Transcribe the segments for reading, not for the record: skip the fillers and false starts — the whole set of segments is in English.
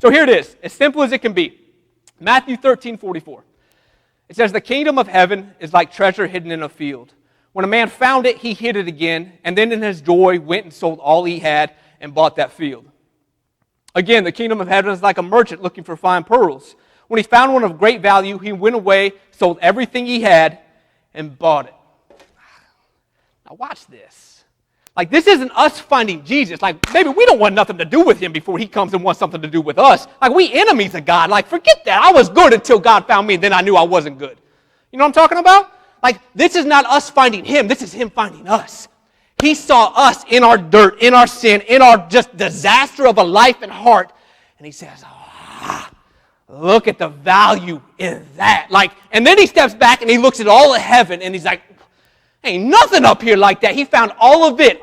So here it is, as simple as it can be. Matthew 13:44. It says, the kingdom of heaven is like treasure hidden in a field. When a man found it, he hid it again, and then in his joy went and sold all he had and bought that field. Again, the kingdom of heaven is like a merchant looking for fine pearls. When he found one of great value, he went away, sold everything he had, and bought it. Now watch this. Like, this isn't us finding Jesus. Like, baby, we don't want nothing to do with him before he comes and wants something to do with us. Like, we enemies of God. Like, forget that. I was good until God found me, and then I knew I wasn't good. You know what I'm talking about? Like, this is not us finding him. This is him finding us. He saw us in our dirt, in our sin, in our just disaster of a life and heart. And he says, look at the value in that. Like, and then he steps back and he looks at all of heaven and he's like, ain't nothing up here like that. He found all of it,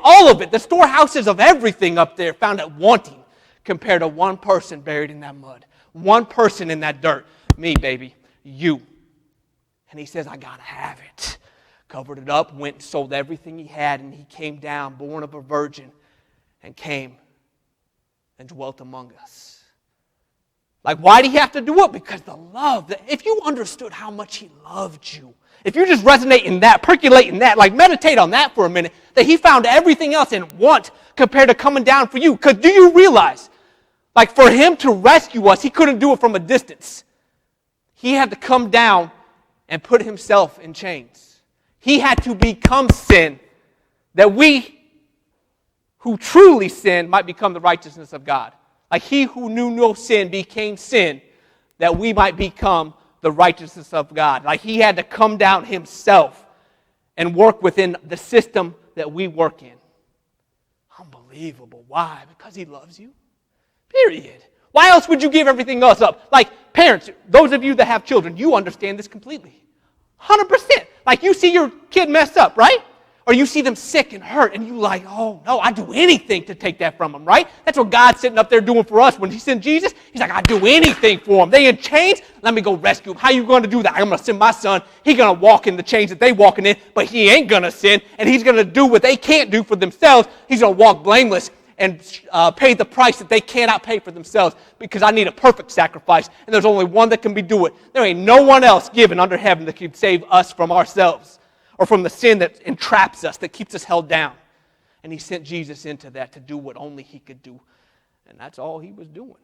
the storehouses of everything up there, found it wanting compared to one person buried in that mud, one person in that dirt. Me, baby, you. And he says, I got to have it. Covered it up, went and sold everything he had, and he came down, born of a virgin, and came and dwelt among us. Like, why did he have to do it? Because the love. If you understood how much he loved you, if you just resonate in that, percolate in that, like meditate on that for a minute, that he found everything else in want compared to coming down for you. Because do you realize, like, for him to rescue us, he couldn't do it from a distance. He had to come down and put himself in chains. He had to become sin, that we who truly sin might become the righteousness of God. Like, he who knew no sin became sin, that we might become the righteousness of God. Like, he had to come down himself and work within the system that we work in. Unbelievable. Why? Because he loves you. Period. Why else would you give everything else up? Like, parents, those of you that have children, you understand this completely. 100%. Like, you see your kid mess up, right? Or you see them sick and hurt, and you like, oh, no, I'd do anything to take that from them, right? That's what God's sitting up there doing for us. When he sent Jesus, he's like, I'd do anything for them. They in chains, let me go rescue them. How you going to do that? I'm going to send my son. He's going to walk in the chains that they walking in, but he ain't going to sin, and he's going to do what they can't do for themselves. He's going to walk blameless and pay the price that they cannot pay for themselves, because I need a perfect sacrifice, and there's only one that can do it. There ain't no one else given under heaven that can save us from ourselves or from the sin that entraps us, that keeps us held down. And he sent Jesus into that to do what only he could do, and that's all he was doing.